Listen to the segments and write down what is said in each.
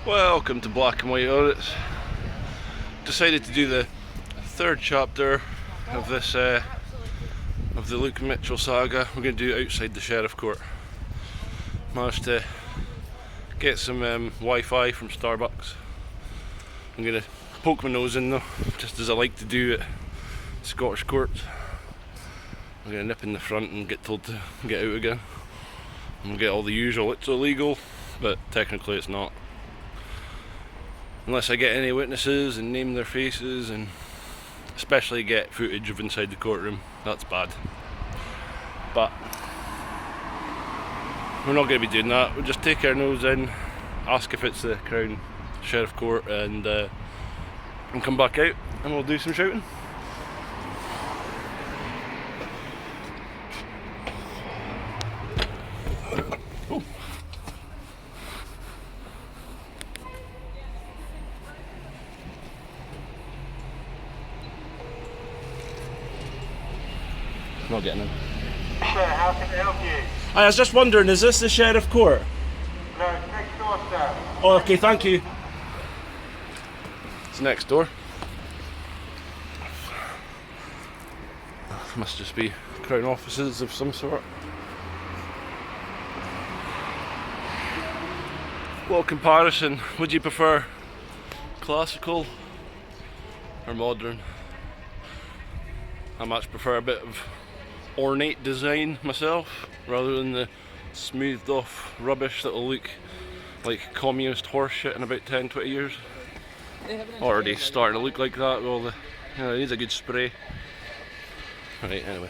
Welcome to Black and White Audits. Decided to do the third chapter of this of the Luke Mitchell Saga. We're going to do it outside the Sheriff Court. Managed to get some Wi-Fi from Starbucks. I'm going to poke my nose in though, just as I like to do at Scottish courts. I'm going to nip in the front and get told to get out again. And get all the usual, it's illegal, but technically it's not. Unless I get any witnesses and name their faces, and especially get footage of inside the courtroom, that's bad. But we're not going to be doing that. We'll just take our nose in, ask if it's the Crown Sheriff Court, and come back out and we'll do some shouting. Not getting in. Sir, how can I help you? I was just wondering, is this the Sheriff Court? No, it's next door, sir. Oh, okay, thank you. It's next door. Must just be Crown offices of some sort. What comparison would you prefer? Classical or modern? I much prefer a bit of ornate design myself, rather than the smoothed off rubbish that'll look like communist horseshit in about 10-20 years. Already starting to look like that with all the, you know, it needs a good spray. Right, anyway.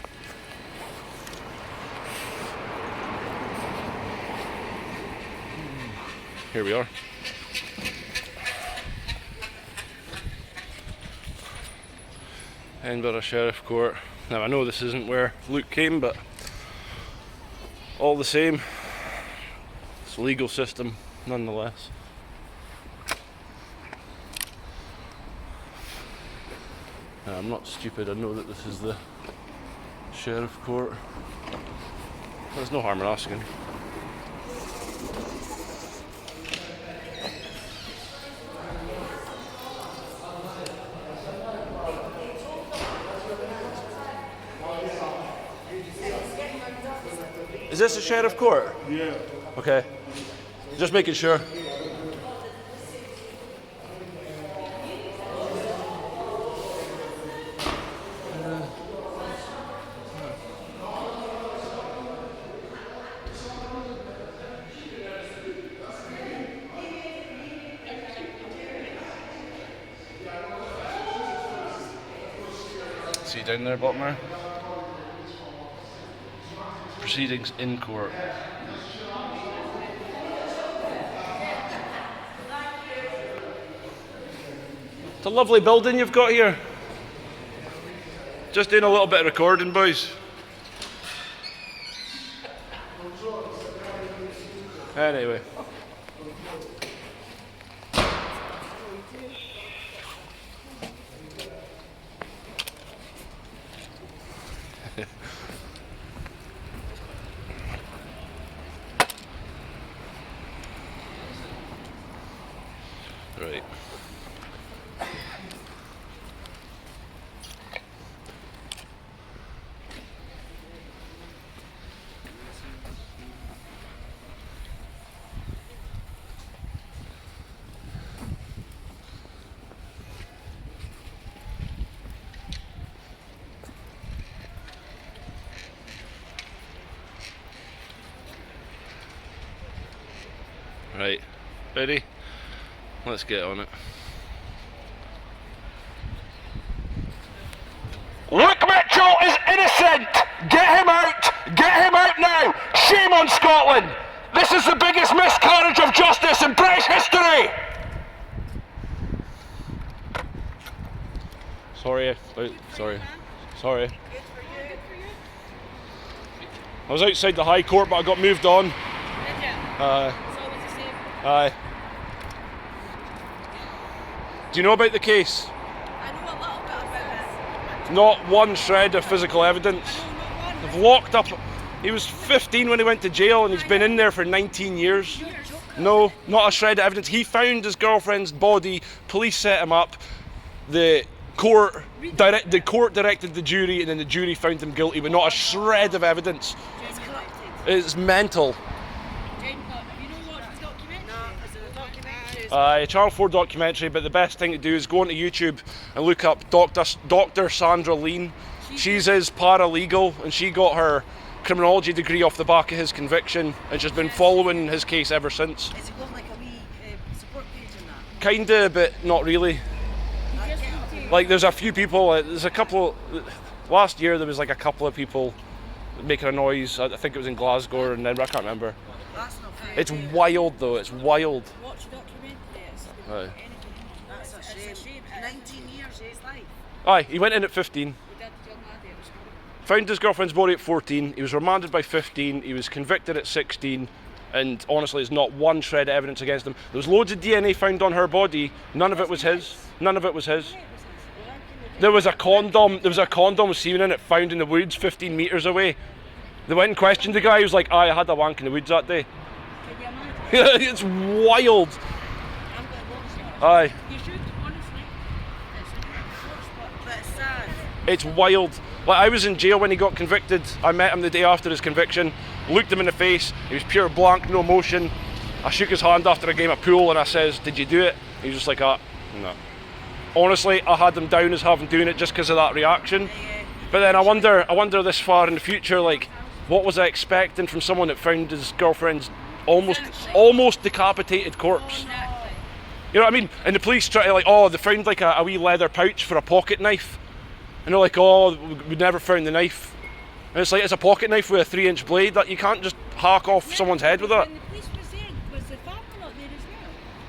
Here we are. Edinburgh Sheriff Court. Now I know this isn't where Luke came, but all the same, it's a legal system nonetheless. I'm not stupid, I know that this is the Sheriff Court. There's no harm in asking. Is this the Sheriff Court? Yeah. Okay. Just making sure. See down there, bottom there? Proceedings in court. It's a lovely building you've got here. Just doing a little bit of recording, boys. Anyway. Right. Right. Ready? Let's get on it. Luke Mitchell is innocent! Get him out! Get him out now! Shame on Scotland! This is the biggest miscarriage of justice in British history! Sorry. Sorry. I was outside the High Court, but I got moved on. Did you? It's always the same. Aye. Do you know about the case? I know a little bit about this. Not one shred of physical evidence. No, not one. They've locked up. He was 15 when he went to jail, and he's been in there for 19 years. You're joking. No, not a shred of evidence. He found his girlfriend's body. Police set him up. The court directed the jury, and then the jury found him guilty, but not a shred of evidence. It's corrupted. It's mental. James, have you not watched the documentary? No, is it a documentary? Channel 4 documentary, but the best thing to do is go onto YouTube and look up Dr. Sandra Lean. She's his paralegal, and she got her criminology degree off the back of his conviction, and she's been following his case ever since. Has he got like a wee support page in that? Kinda, but not really. Like, there's a few people, last year there was like a couple of people making a noise. I think it was in Glasgow, and then I can't remember. That's not fair. It's wild though, it's wild. Watch the documentary. Aye. That's a shame. 19 years, his life. Aye, he went in at 15. We did the young lady, it was horrible. Found his girlfriend's body at 14, he was remanded by 15, he was convicted at 16, and honestly there's not one shred of evidence against him. There was loads of DNA found on her body, none of it was his. None of it was his. There was a condom with semen in it found in the woods 15 metres away. They went and questioned the guy, he was like, I had a wank in the woods that day. Can you imagine? It's wild. I'm going to watch it. Aye. You should, honestly. But it's sad. It's wild. Like, I was in jail when he got convicted. I met him the day after his conviction, looked him in the face, he was pure blank, no emotion. I shook his hand after a game of pool and I says, did you do it? He was just like, no. Honestly, I had him down as having doing it just because of that reaction. But then I wonder this far in the future, like, what was I expecting from someone that found his girlfriend's almost decapitated corpse? Exactly. You know what I mean? And the police try to, like, oh, they found like a wee leather pouch for a pocket knife. And they're like, oh, we never found the knife. And it's like, it's a pocket knife with a 3-inch blade that you can't just hack off someone's head with that. When the police was there, was the family not there as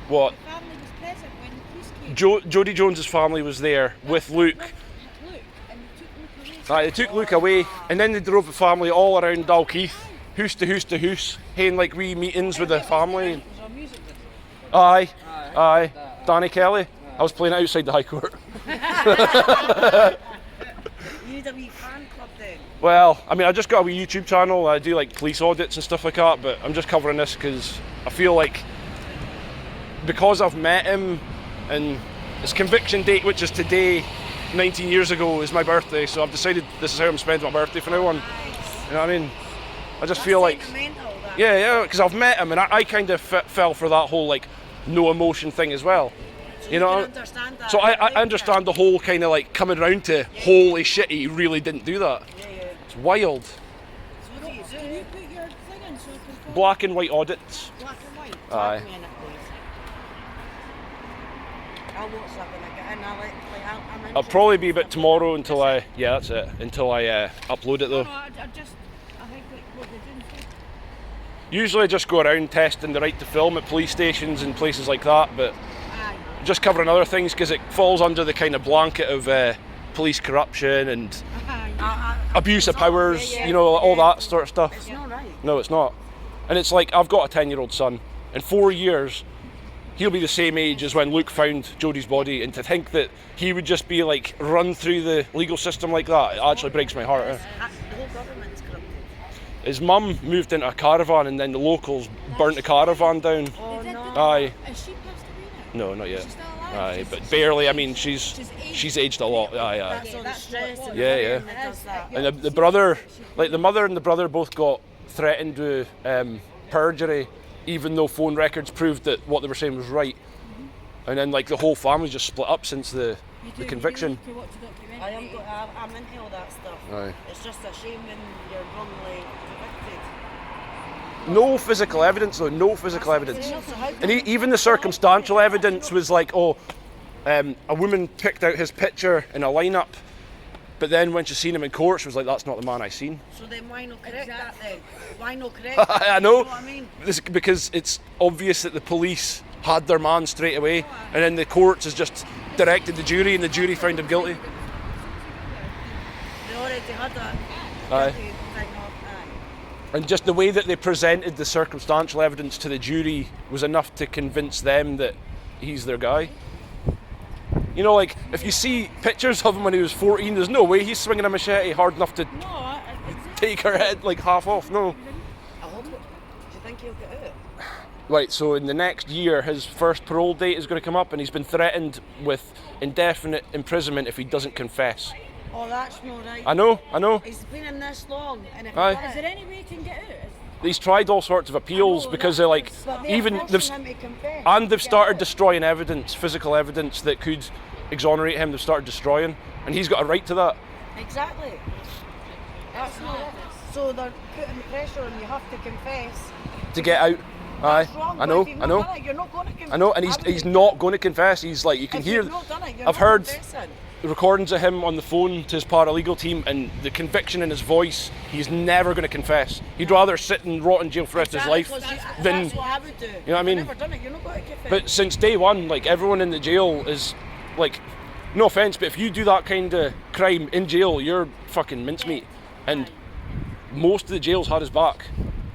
well? What? The family was present when the police came. Jodie Jones's family was there with Luke. Luke, and they took Luke away. They took Luke away, and then they drove the family all around Dalkeith, hoose to hoose to hoose, having like wee meetings with the family. Was there music with it? Aye. Danny Kelly. I was playing it outside the High Court. You need a wee fan club then. Well, I mean, I just got a wee YouTube channel. I do like police audits and stuff like that, but I'm just covering this because I feel like because I've met him and his conviction date, which is today, 19 years ago, is my birthday, so I've decided this is how I'm spending my birthday from now on. You know what I mean? I just feel like, yeah, because I've met him and I kind of fell for that whole like no emotion thing as well. So you know, understand that. so I understand the whole kind of like coming around to holy shit, he really didn't do that. Yeah. It's wild. So what do you do? Can you put your thing in so I can follow? Black and white audits. Black and white. Aye. Tag me in it, please. I'll watch that when I get in. I'm I'll interested. probably be about tomorrow until I upload it though. No, I think like what they're doing. Usually I just go around testing the right to film at police stations and places like that, but Aye. just covering other things because it falls under the kind of blanket of police corruption and abuse of powers, you know, all that sort of stuff. It's not right. No, it's not. And it's like, I've got a 10-year-old son. In 4 years, he'll be the same age as when Luke found Jodie's body, and to think that he would just be like run through the legal system like that, it actually breaks my heart. The whole government's corrupted. His mum moved into a caravan and then the locals burnt the caravan down. Oh no. Aye. Has she passed away now? No, not yet. She's still alive? Aye, She's- but barely. I mean, she's aged a lot. Aye. That's all the that's stress what- and Yeah, everything yeah. that does that. And the brother, like the mother and the brother both got threatened with perjury, even though phone records proved that what they were saying was right. And then like the whole family just split up since the conviction. You watch the documentary. I'm into all that stuff. Aye. It's just a shame when you're wrongly convicted. No physical evidence though, no physical evidence. So how And even the circumstantial evidence was like, a woman picked out his picture in a lineup, but then when she seen him in court, she was like, that's not the man I seen. So then why not correct that then? Why not correct that? I know, You know what I mean? because it's obvious that the police had their man straight away, and then the courts has just directed the jury, and the jury found him guilty. They already had that. Aye. Thing up. Aye. And just the way that they presented the circumstantial evidence to the jury was enough to convince them that he's their guy. You know, like, if you see pictures of him when he was 14, there's no way he's swinging a machete hard enough to No, take her head like half off, no. I hope it. Do you think he'll get out? Right, so in the next year, his first parole date is going to come up, and he's been threatened with indefinite imprisonment if he doesn't confess. Oh, that's not right. I know. He's been in this long, and if Aye. Is there any way he can get out? He's tried all sorts of appeals because they're like, but they're even forcing him to confess. and they've started destroying evidence, physical evidence that could exonerate him. They've started destroying, and he's got a right to that. Exactly. That's not it. So they're putting pressure on you have to confess. To get out. Aye, That's wrong. I know, If you've I not know. done it, you're not going to confess. I know, and Why would he's you? not going to confess. He's like, you can If hear. you've not done it, you're I've not heard confessing. recordings of him on the phone to his paralegal team, and the conviction in his voice. He's never going to confess. He'd rather sit and rot in jail for the rest of his life than. That's what I would do. You know what I mean? If you've never done it, you're not going to confess. But since day one, like everyone in the jail is like, no offense, but if you do that kind of crime in jail, you're fucking mincemeat. And most of the jails had his back.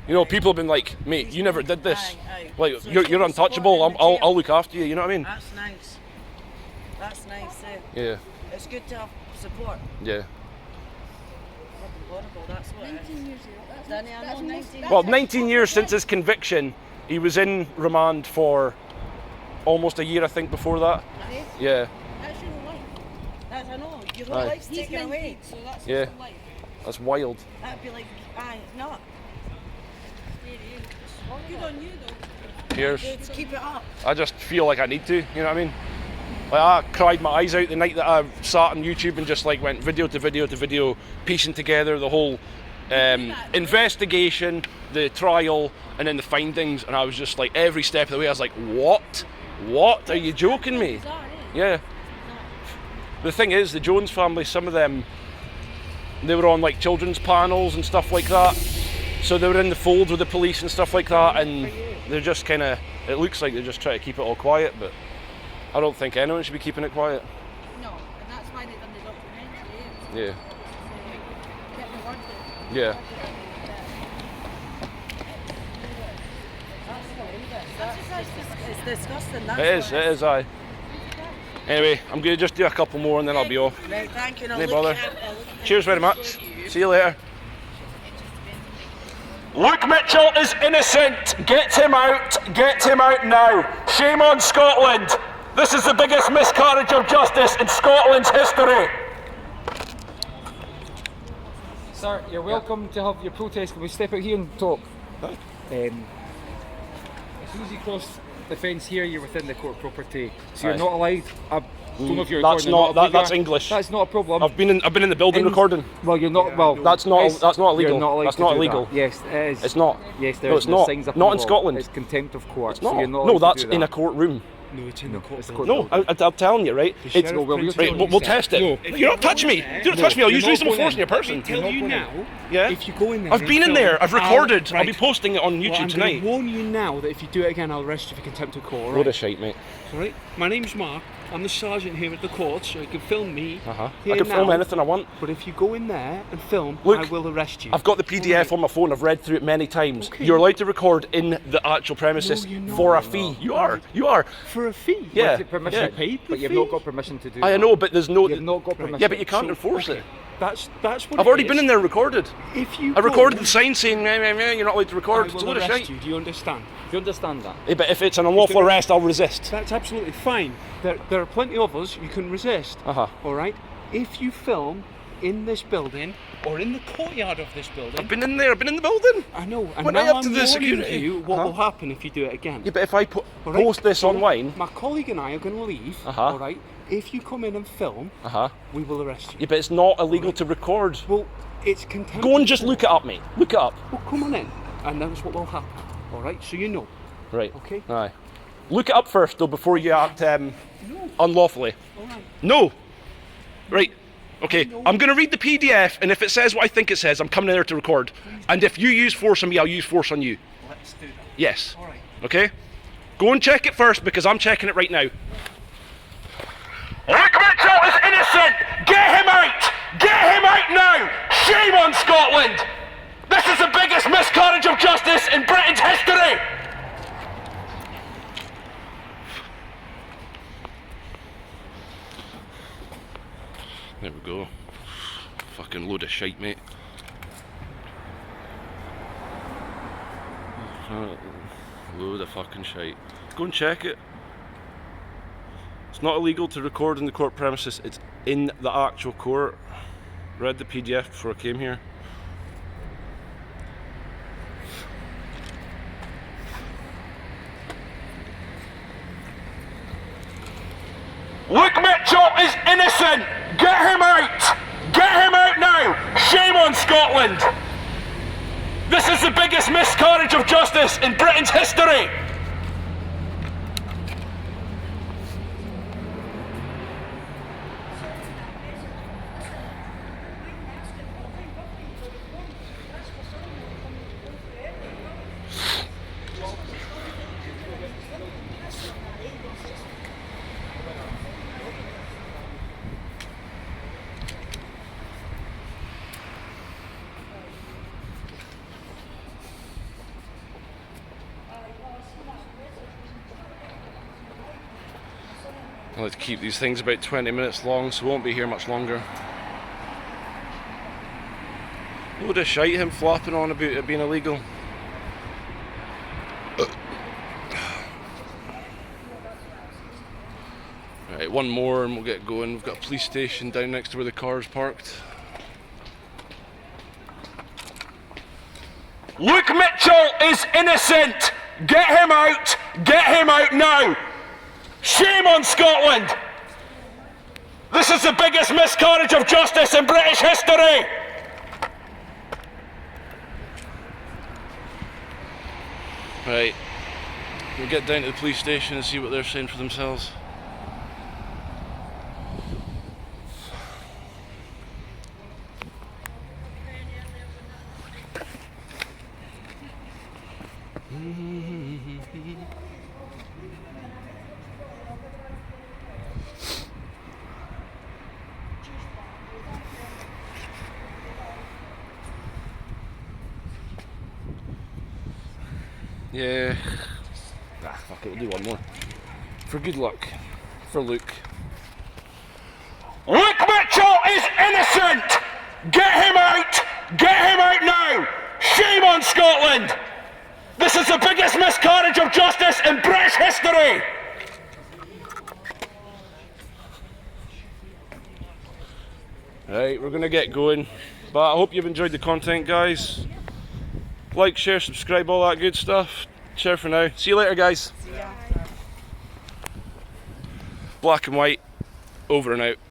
You know, people have been like, mate, you never did this. Aye. Like, So you're you're untouchable. supporting the jail. I'll look after you. You know what I mean? That's nice. That's nice. Yeah, It's good to have support. yeah. Fucking horrible. That's what it is. 19 years ago. Danny, I know 19. Well, 19 years since his conviction, he was in remand for almost a year, I think, before that. Yeah, That's your life. That's, I know. Your whole Aye. life's He's taken away. 19, so that's Yeah. his whole life. that's wild. That'd be like, aye, it's not. Good on you though. Cheers. Let's keep it up. I just feel like I need to, you know what I mean? Like I cried my eyes out the night that I sat on YouTube and just like went video to video to video, piecing together the whole investigation, the trial, and then the findings, and I was just like, every step of the way I was like, what? What? Are you joking me? Bizarre, eh? Yeah. The thing is, the Jones family, some of them, they were on like children's panels and stuff like that. So they were in the fold with the police and stuff like that, and they're just kind of, it looks like they're just trying to keep it all quiet, but I don't think anyone should be keeping it quiet. No, and that's why they've done the documentary. Yeah. Get the word out. Yeah. It's disgusting. That's It is, aye. Anyway, I'm going to just do a couple more and then I'll be off. Right, thank you. Now No look bother. at- Cheers very much. See you later. Luke Mitchell is innocent. Get him out. Get him out now. Shame on Scotland. This is the biggest miscarriage of justice in Scotland's history. Sir, you're welcome to have your protest. Can we step out here and talk? As soon as you cross the fence here, you're within the court property. So you're Aye. not allowed. I don't know if you're That's recording or not- that- but that's you're- English. That's not a problem. I've been in the building In- recording. Well, you're not. Well, That's not illegal. You're not allowed That's to not do illegal. That. Yes, it is. It's not. Yes, there No, is. it's not. Signs up Not on in the wall. Scotland. It's contempt of court. It's not. So you're not No, allowed that's to do in a that. courtroom. No, it's in the court. It's court No, building. I'm telling you, right? It's, Well, we'll we'll test it. No. You're not touching me. You're not touching me. I'll use reasonable force on your person. Tell you now. Yeah. If you go in there, I've and been in film, there. I've recorded. I'll be right. posting it on Well, YouTube I'm tonight. going to warn you now that if you do it again, I'll arrest you for contempt of court. Load Right? of shite, mate. Right? My name's Mark. I'm the sergeant here at the court, so you can film me. I here can film now. anything I want. But if you go in there and film, Look, I will arrest you. I've got the PDF on my phone. I've read through it many times. Okay. You're allowed to record in the actual premises No, you're not. for a fee. You are. You are. For a fee. Yeah. With the permission, yeah. Paid the but you've fee. not got permission to do I that. know, but there's no. You've not got permission. Yeah, but you can't So, enforce okay. it. That's what I've it already is. been in there recorded. If you I recorded go, the sign saying, meh, meh, meh, you're not allowed to I record. It's a will load of arrest shite. you. Do you understand? Do you understand that? Yeah, but if it's an unlawful arrest, I'll resist. That's absolutely fine. There are plenty of us you can resist. Uh-huh. All right. If you film in this building or in the courtyard of this building, I've been in there. I've been in the building. I know. And Went right now up to I'm the warning security. you what Uh-huh. will happen if you do it again. Yeah, but if I All right? post this So online. my colleague and I are going to leave. Uh-huh. All right. If you come in and film, we will arrest you. Yeah, but it's not illegal to record. Well, it's contempt. Go and just look it up, mate. Look it up. Well, come on in, and that's what will happen. All right. So you know. Right. Okay. Aye. Look it up first, though, before you act unlawfully. All right. No. Right. Okay. I'm going to read the PDF, and if it says what I think it says, I'm coming in there to record. And if you use force on me, I'll use force on you. Let's do that. Yes. All right. Okay. Go and check it first, because I'm checking it right now. Luke Mitchell is innocent. Get him out. Get him out now. Shame on Scotland. This is the biggest miscarriage of justice in Britain's history. There we go. Fucking load of shite, mate. Load of fucking shite. Go and check it. It's not illegal to record in the court premises, it's in the actual court. Read the PDF before I came here. Luke Mitchell is innocent! Get him out! Get him out now! Shame on Scotland! This is the biggest miscarriage of justice in Britain's history! I like to keep these things about 20 minutes long, so won't be here much longer. Load of shite, him flopping on about it being illegal. Right, one more and we'll get going. We've got a police station down next to where the car's parked. Luke Mitchell is innocent! Get him out! Get him out now! Shame on Scotland! This is the biggest miscarriage of justice in British history! Right, we'll get down to the police station and see what they're saying for themselves. Yeah. Fuck it, we'll do one more. For good luck. For Luke. Luke Mitchell is innocent! Get him out! Get him out now! Shame on Scotland! This is the biggest miscarriage of justice in British history! Right, we're gonna get going. But I hope you've enjoyed the content, guys. Like, share, subscribe, all that good stuff. Share for now. See you later, guys. See ya. Black and white, over and out.